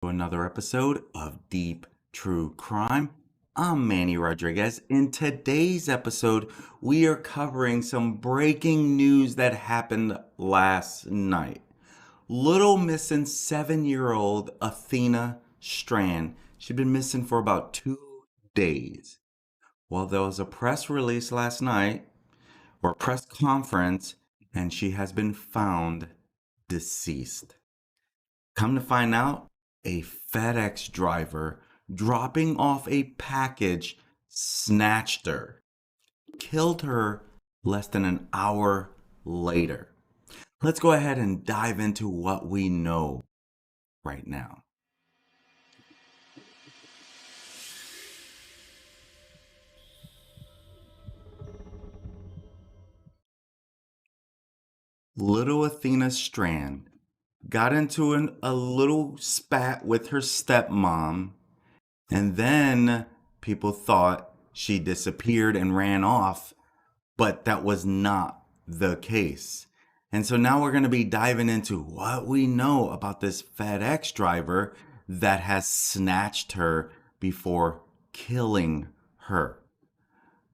Another episode of Deep True Crime. I'm Manny Rodriguez. In today's episode, we are covering some breaking news that happened last night. Little missing 7-year-old Athena Strand. She'd been missing for about 2 days. Well, there was a press release last night, or press conference, and she has been found deceased. Come to find out, a FedEx driver dropping off a package snatched her, killed her less than an hour later. Let's go ahead and dive into what we know right now. Little Athena Strand got into a little spat with her stepmom, and then people thought she disappeared and ran off, but that was not the case. And so now we're going to be diving into what we know about this FedEx driver that has snatched her before killing her.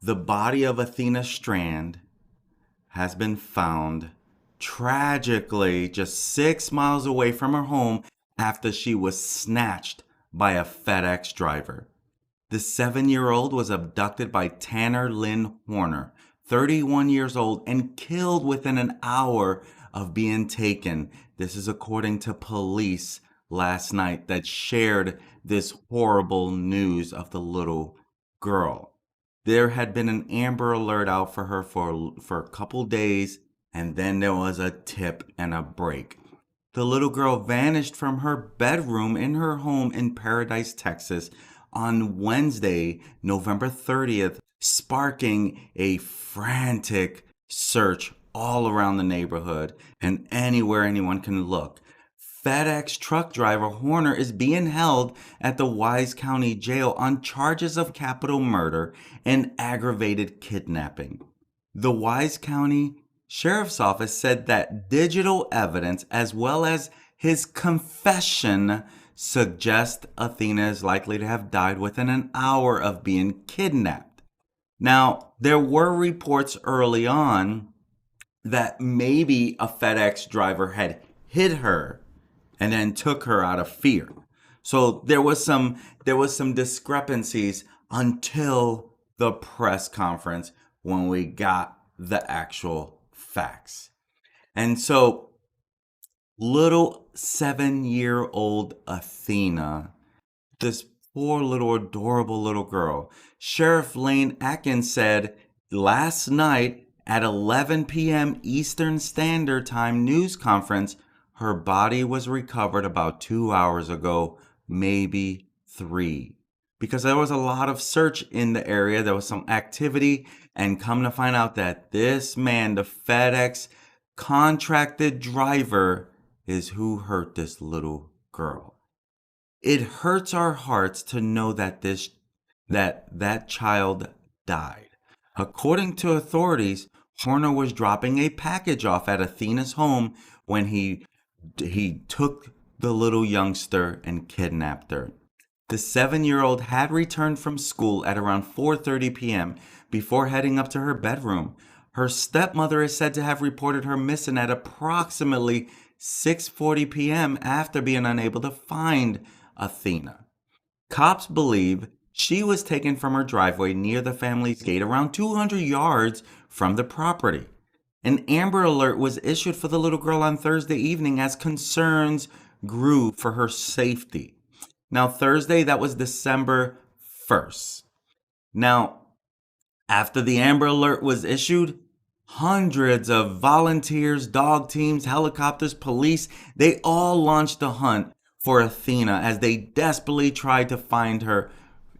The body of Athena Strand has been found tragically just 6 miles away from her home after she was snatched by a FedEx driver. The 7-year-old was abducted by Tanner Lynn Horner, 31 years old, and killed within an hour of being taken. This is according to police last night that shared this horrible news of the little girl. There had been an Amber Alert out for her for a couple days, and then there was a tip and a break. The little girl vanished from her bedroom in her home in Paradise, Texas on Wednesday, November 30th, sparking a frantic search all around the neighborhood and anywhere anyone can look. FedEx truck driver Horner is being held at the Wise County Jail on charges of capital murder and aggravated kidnapping. The Wise County Sheriff's Office said that digital evidence as well as his confession suggest Athena is likely to have died within an hour of being kidnapped. Now, there were reports early on that maybe a FedEx driver had hit her and then took her out of fear. So there was some discrepancies until the press conference when we got the actual facts. And so little 7-year-old Athena, this poor little adorable little girl, Sheriff Lane Akin said last night at 11 p.m. Eastern Standard Time news conference, her body was recovered about 2 hours ago, maybe 3. Because there was a lot of search in the area, there was some activity, and come to find out that this man, the FedEx contracted driver, is who hurt this little girl. It hurts our hearts to know that that child died. According to authorities, Horner was dropping a package off at Athena's home when he took the little youngster and kidnapped her. The 7-year-old had returned from school at around 4:30 p.m. before heading up to her bedroom. Her stepmother is said to have reported her missing at approximately 6:40 p.m. after being unable to find Athena. Cops believe she was taken from her driveway near the family's gate around 200 yards from the property. An Amber Alert was issued for the little girl on Thursday evening as concerns grew for her safety. Now, Thursday, that was December 1st. Now, after the Amber Alert was issued, hundreds of volunteers, dog teams, helicopters, police, they all launched a hunt for Athena as they desperately tried to find her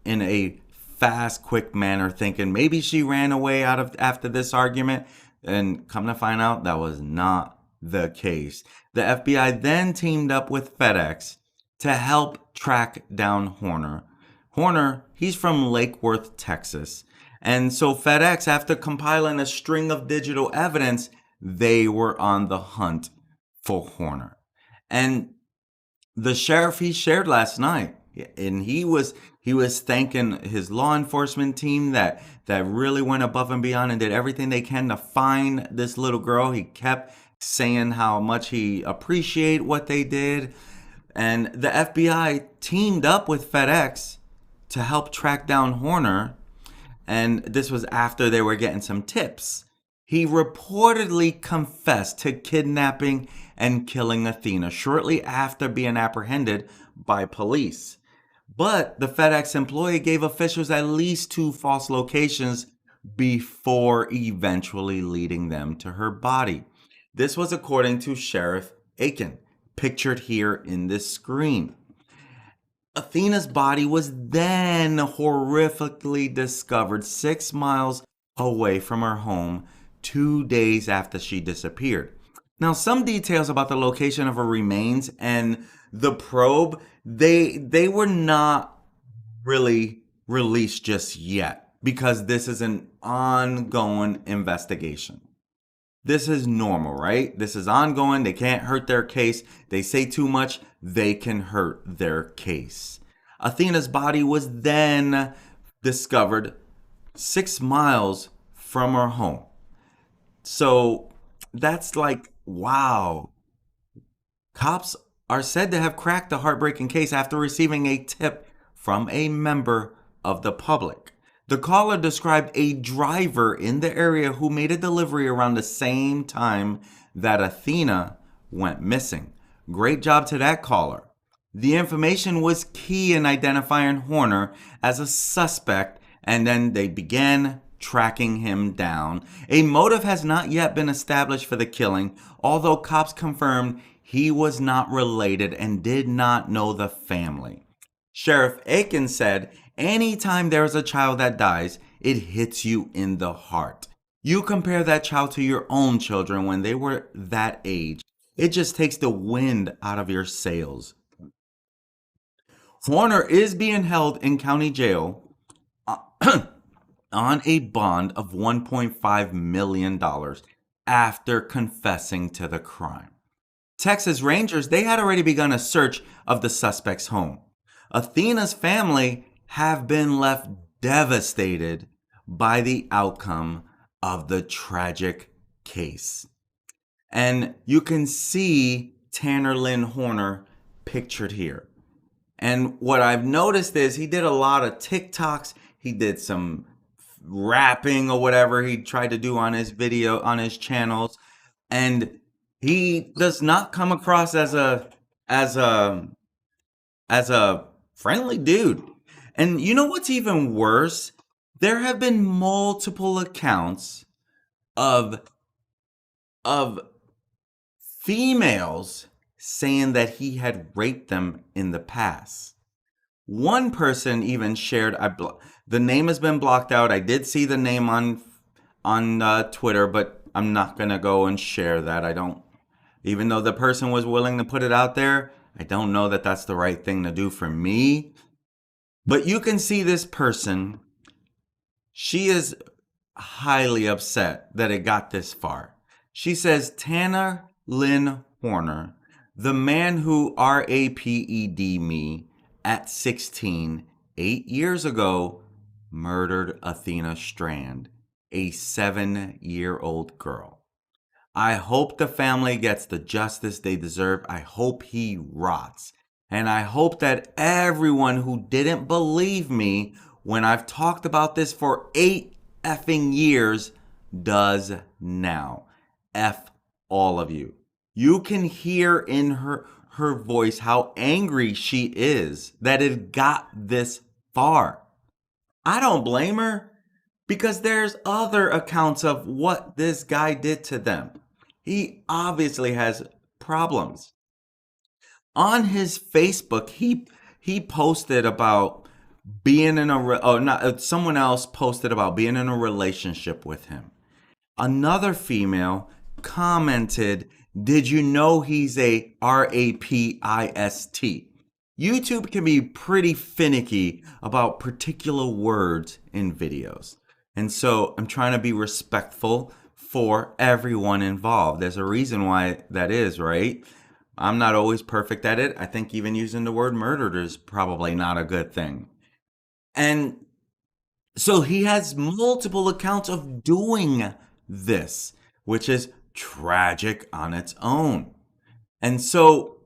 in a fast, quick manner, thinking maybe she ran away after this argument. And come to find out, that was not the case. The FBI then teamed up with FedEx to help track down Horner. Horner, he's from Lake Worth, Texas. And so FedEx, after compiling a string of digital evidence, they were on the hunt for Horner. And The sheriff, he shared last night, and he was thanking his law enforcement team that really went above and beyond and did everything they can to find this little girl. He kept saying how much he appreciated what they did, and the FBI teamed up with FedEx to help track down Horner, and this was after they were getting some tips. He reportedly confessed to kidnapping and killing Athena shortly after being apprehended by police. But the FedEx employee gave officials at least two false locations before eventually leading them to her body. This was according to Sheriff Akin, pictured here in this screen. Athena's body was then horrifically discovered 6 miles away from her home 2 days after she disappeared. Now, some details about the location of her remains and the probe, they were not really released just yet because this is an ongoing investigation. This is normal, right? This is ongoing. They can't hurt their case. They say too much, they can hurt their case. Athena's body was then discovered 6 miles from her home. So that's like, wow. Cops are said to have cracked the heartbreaking case after receiving a tip from a member of the public. The caller described a driver in the area who made a delivery around the same time that Athena went missing. Great job to that caller. The information was key in identifying Horner as a suspect, and then they began tracking him down. A motive has not yet been established for the killing, although cops confirmed he was not related and did not know the family. Sheriff Akin said, anytime there is a child that dies, it hits you in the heart. You compare that child to your own children when they were that age. It just takes the wind out of your sails. Horner is being held in county jail on a bond of $1.5 million after confessing to the crime. Texas Rangers, they had already begun a search of the suspect's home. Athena's family have been left devastated by the outcome of the tragic case. And you can see Tanner Lynn Horner pictured here. And what I've noticed is he did a lot of TikToks. He did some rapping or whatever he tried to do on his video, on his channels. And he does not come across as a friendly dude. And you know what's even worse? There have been multiple accounts of females saying that he had raped them in the past. One person even shared, the name has been blocked out. I did see the name on Twitter, but I'm not going to go and share that. Even though the person was willing to put it out there, I don't know that that's the right thing to do for me. But you can see this person, she is highly upset that it got this far. She says, Tanner Lynn Horner, the man who raped me at 16, 8 years ago, murdered Athena Strand, a 7-year-old girl. I hope the family gets the justice they deserve. I hope he rots. And I hope that everyone who didn't believe me when I've talked about this for 8 effing years does now. F all of you. You can hear in her voice how angry she is that it got this far. I don't blame her because there's other accounts of what this guy did to them. He obviously has problems. On his Facebook, he posted about being in someone else posted about being in a relationship with him. Another female commented, did you know he's a rapist? YouTube can be pretty finicky about particular words in videos. And so I'm trying to be respectful for everyone involved. There's a reason why that is, right? I'm not always perfect at it. I think even using the word murdered is probably not a good thing. And so he has multiple accounts of doing this, which is tragic on its own. And so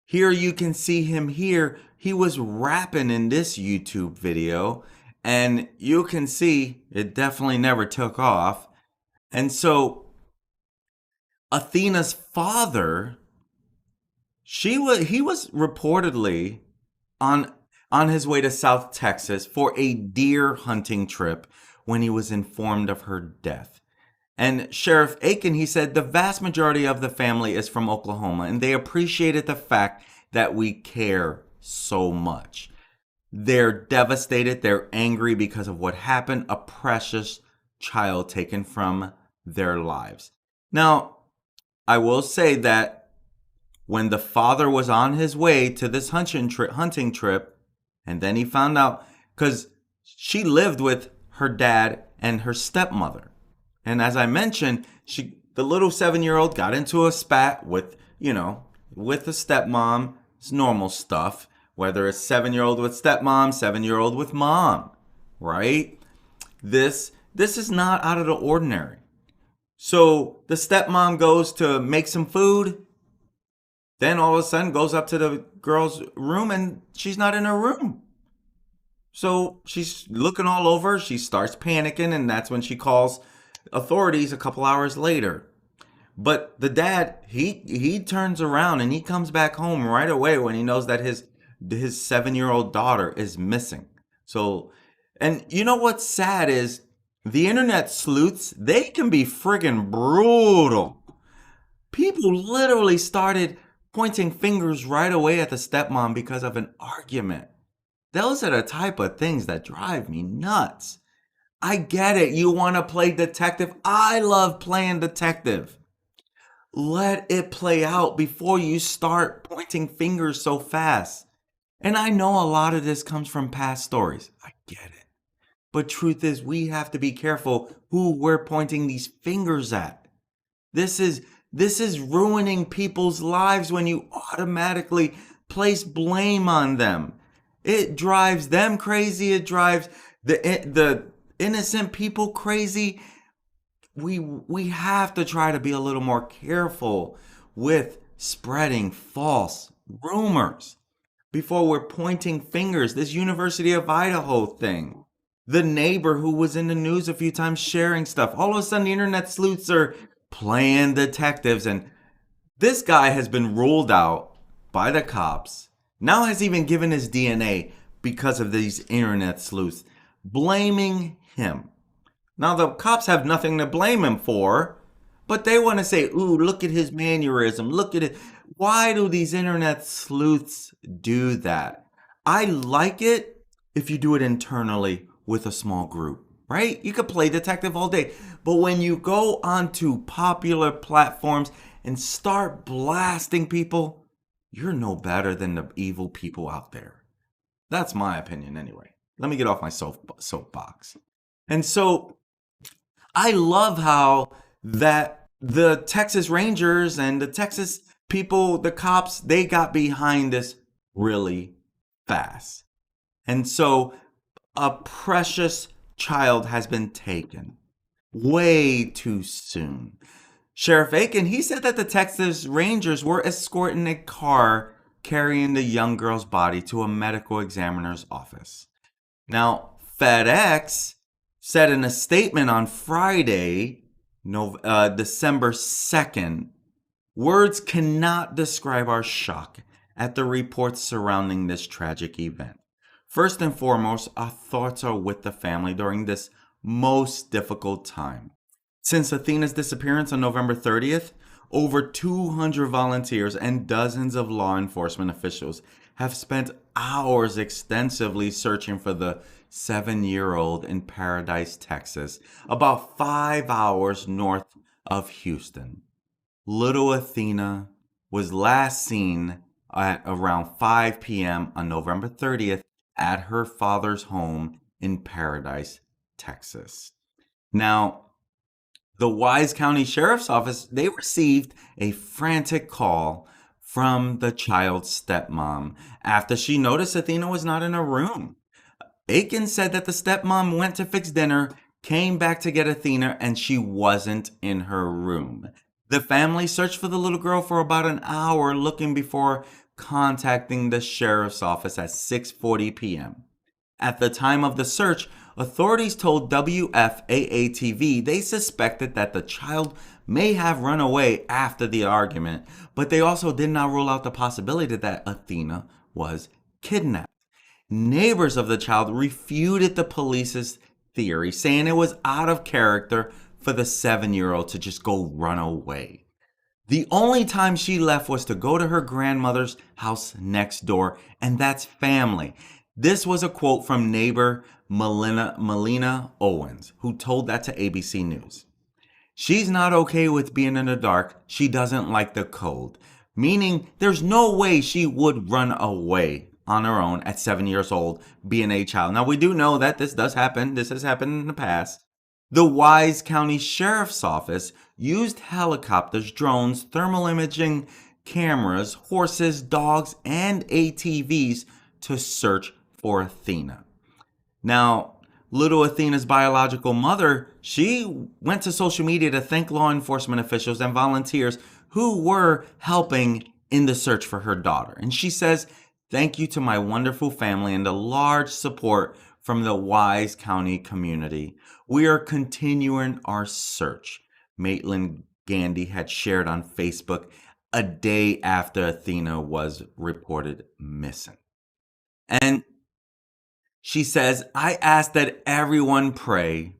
here you can see him here. He was rapping in this YouTube video, and you can see it definitely never took off. And so Athena's father, he was reportedly on on his way to South Texas for a deer hunting trip when he was informed of her death. And Sheriff Akin, he said the vast majority of the family is from Oklahoma and they appreciated the fact that we care so much. They're devastated, they're angry because of what happened, a precious child taken from their lives. Now, I will say that when the father was on his way to this hunting trip, and then he found out, because she lived with her dad and her stepmother. And as I mentioned, the little 7-year-old got into a spat with, with the stepmom. It's normal stuff, whether it's 7-year-old with stepmom, 7-year-old with mom, right? This is not out of the ordinary. So the stepmom goes to make some food, then all of a sudden goes up to the girl's room and she's not in her room. So she's looking all over. She starts panicking, and that's when she calls authorities a couple hours later. But the dad, he turns around and he comes back home right away when he knows that his 7-year-old daughter is missing. So, and you know what's sad is the internet sleuths, they can be friggin' brutal. People literally started pointing fingers right away at the stepmom because of an argument. Those are the type of things that drive me nuts. I get it. You want to play detective. I love playing detective. Let it play out before you start pointing fingers so fast. And I know a lot of this comes from past stories. I get it. But truth is, we have to be careful who we're pointing these fingers at. This is ruining people's lives when you automatically place blame on them. It drives them crazy. It drives the innocent people crazy. We have to try to be a little more careful with spreading false rumors before we're pointing fingers. This University of Idaho thing, the neighbor who was in the news a few times sharing stuff. All of a sudden, the internet sleuths are playing detectives, and this guy has been ruled out by the cops. Now has even given his DNA because of these internet sleuths, blaming him. Now the cops have nothing to blame him for, but they want to say, ooh, look at his mannerism, look at it. Why do these internet sleuths do that? I like it if you do it internally with a small group, right? You could play detective all day. But when you go onto popular platforms and start blasting people, you're no better than the evil people out there. That's my opinion anyway. Let me get off my soapbox. And so I love how that the Texas Rangers and the Texas people, the cops, they got behind this really fast. And so a precious child has been taken way too soon. Sheriff Akin, he said that the Texas Rangers were escorting a car carrying the young girl's body to a medical examiner's office. Now, FedEx said in a statement on Friday, December 2nd, words cannot describe our shock at the reports surrounding this tragic event. First and foremost, our thoughts are with the family during this most difficult time. Since Athena's disappearance on November 30th, over 200 volunteers and dozens of law enforcement officials have spent hours extensively searching for the 7-year-old in Paradise, Texas, about 5 hours north of Houston. Little Athena was last seen at around 5 p.m. on November 30th at her father's home in Paradise, Texas. Now, the Wise County Sheriff's Office, they received a frantic call from the child's stepmom after she noticed Athena was not in her room. Akin said that the stepmom went to fix dinner, came back to get Athena, and she wasn't in her room. The family searched for the little girl for about an hour, looking before contacting the sheriff's office at 6:40 p.m. At the time of the search, authorities told WFAA-TV they suspected that the child may have run away after the argument, but they also did not rule out the possibility that Athena was kidnapped. Neighbors of the child refuted the police's theory, saying it was out of character for the 7-year-old to just go run away. The only time she left was to go to her grandmother's house next door, and that's family. This was a quote from neighbor Melina Owens, who told that to ABC News. She's not okay with being in the dark. She doesn't like the cold, meaning there's no way she would run away on her own at 7 years old, being a child. Now, we do know that this does happen. This has happened in the past. The Wise County Sheriff's Office used helicopters, drones, thermal imaging cameras, horses, dogs, and ATVs to search for Athena. Now, little Athena's biological mother, she went to social media to thank law enforcement officials and volunteers who were helping in the search for her daughter. And she says, "Thank you to my wonderful family and the large support from the Wise County community. We are continuing our search," Maitland Gandy had shared on Facebook a day after Athena was reported missing. And she says, "I ask that everyone pray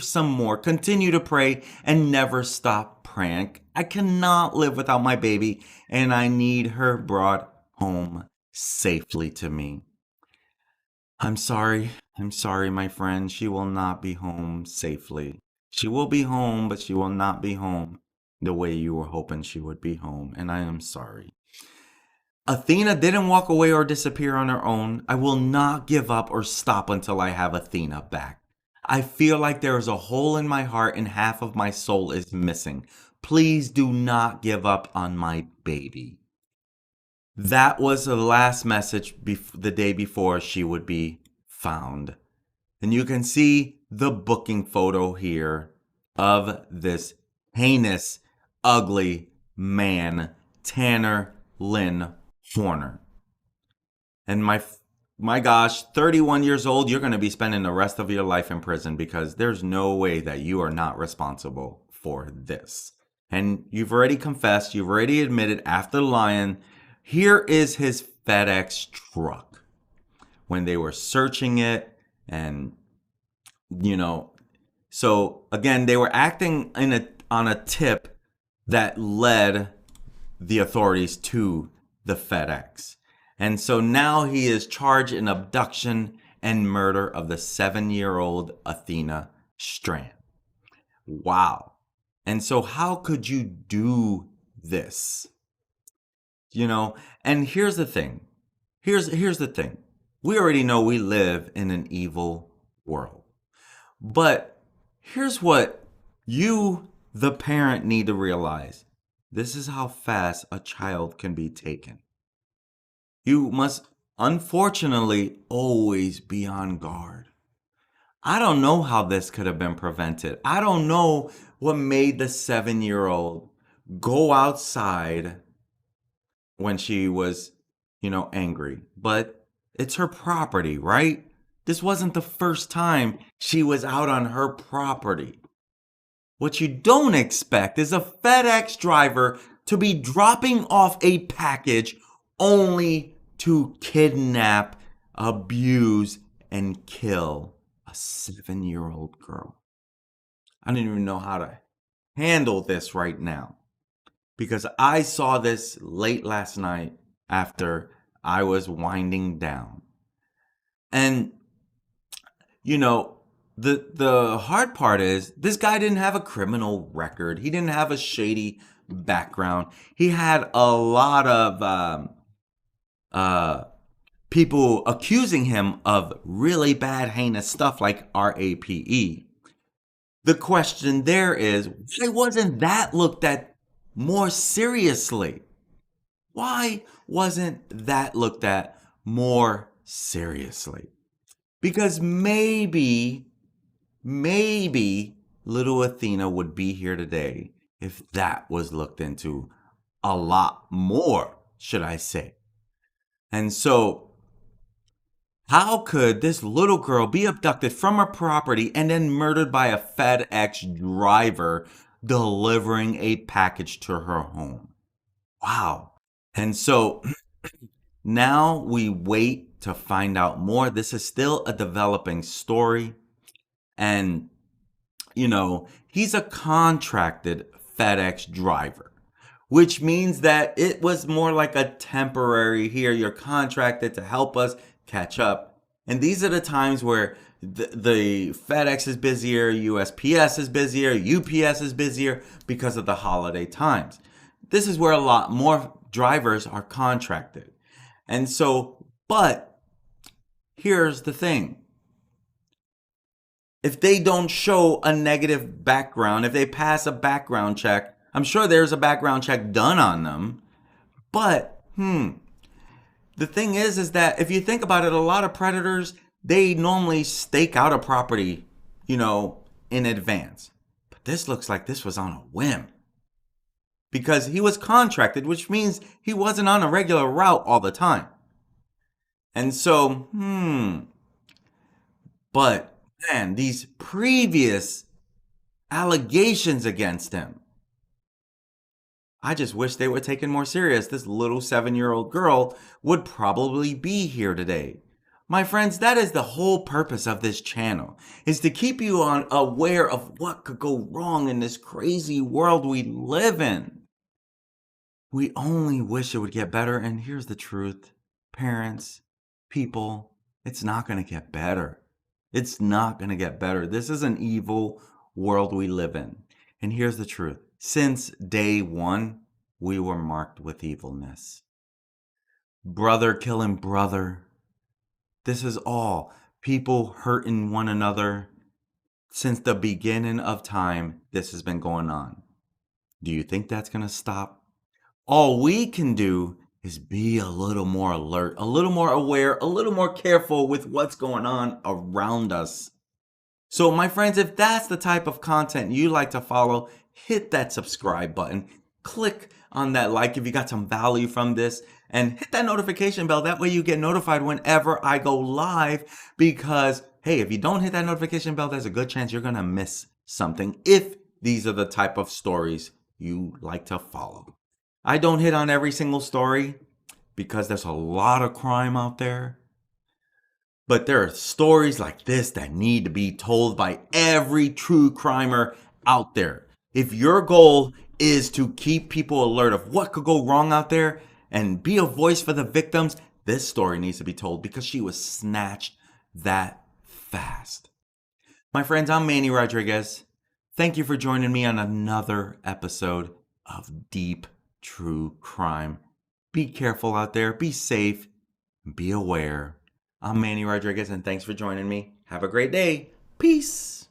some more, continue to pray, and never stop praying. I cannot live without my baby, and I need her brought home safely to me." I'm sorry, my friend. She will not be home safely. She will be home, but she will not be home the way you were hoping she would be home, and I am sorry. Athena didn't walk away or disappear on her own. I will not give up or stop until I have Athena back. I feel like there is a hole in my heart and half of my soul is missing. Please do not give up on my baby. That was the last message the day before she would be found. And you can see the booking photo here of this heinous, ugly man, Tanner Lynn Horner. And my gosh, 31 years old, you're going to be spending the rest of your life in prison because there's no way that you are not responsible for this. And you've already confessed, you've already admitted after lying. Here is his FedEx truck when they were searching it. And, so again, they were acting on a tip that led the authorities to the FedEx. And so now he is charged in abduction and murder of the 7-year-old Athena Strand. Wow. And so how could you do this? And here's the thing. Here's the thing. We already know we live in an evil world. But here's what you, the parent, need to realize. This is how fast a child can be taken. You must, unfortunately, always be on guard. I don't know how this could have been prevented. I don't know what made the 7-year-old go outside when she was, angry. But it's her property, right? This wasn't the first time she was out on her property. What you don't expect is a FedEx driver to be dropping off a package only to kidnap, abuse, and kill a 7-year-old girl. I don't even know how to handle this right now because I saw this late last night after I was winding down. And, the hard part is this guy didn't have a criminal record. He didn't have a shady background. He had a lot of people accusing him of really bad, heinous stuff like RAPE. The question there is, why wasn't that looked at more seriously? Why wasn't that looked at more seriously? Because maybe little Athena would be here today if that was looked into a lot more, should I say. And so, how could this little girl be abducted from her property and then murdered by a FedEx driver delivering a package to her home? Wow. And so now we wait to find out more. This is still a developing story. And, he's a contracted FedEx driver, which means that it was more like a temporary here. You're contracted to help us catch up. And these are the times where the FedEx is busier, USPS is busier, UPS is busier because of the holiday times. This is where a lot more drivers are contracted. And so, but here's the thing. If they don't show a negative background, if they pass a background check, I'm sure there's a background check done on them. But, the thing is that if you think about it, a lot of predators, they normally stake out a property, in advance. But this looks like this was on a whim. Because he was contracted, which means he wasn't on a regular route all the time. And so, but man, these previous allegations against him, I just wish they were taken more serious. This little 7-year-old girl would probably be here today. My friends, that is the whole purpose of this channel, is to keep you aware of what could go wrong in this crazy world we live in. We only wish it would get better, and here's the truth. Parents, people, it's not going to get better. It's not going to get better. This is an evil world we live in. And here's the truth. Since day one, we were marked with evilness. Brother killing brother. This is all. People hurting one another. Since the beginning of time, this has been going on. Do you think that's going to stop? All we can do is be a little more alert, a little more aware, a little more careful with what's going on around us. So, my friends, if that's the type of content you like to follow, hit that subscribe button, click on that like if you got some value from this, and hit that notification bell. That way you get notified whenever I go live, because, hey, if you don't hit that notification bell, there's a good chance you're going to miss something if these are the type of stories you like to follow. I don't hit on every single story because there's a lot of crime out there. But there are stories like this that need to be told by every true crimer out there. If your goal is to keep people alert of what could go wrong out there and be a voice for the victims, this story needs to be told because she was snatched that fast. My friends, I'm Manny Rodriguez. Thank you for joining me on another episode of Deep True Crime. Be careful out there, be safe, be aware. I'm Manny Rodriguez, and thanks for joining me. Have a great day. Peace.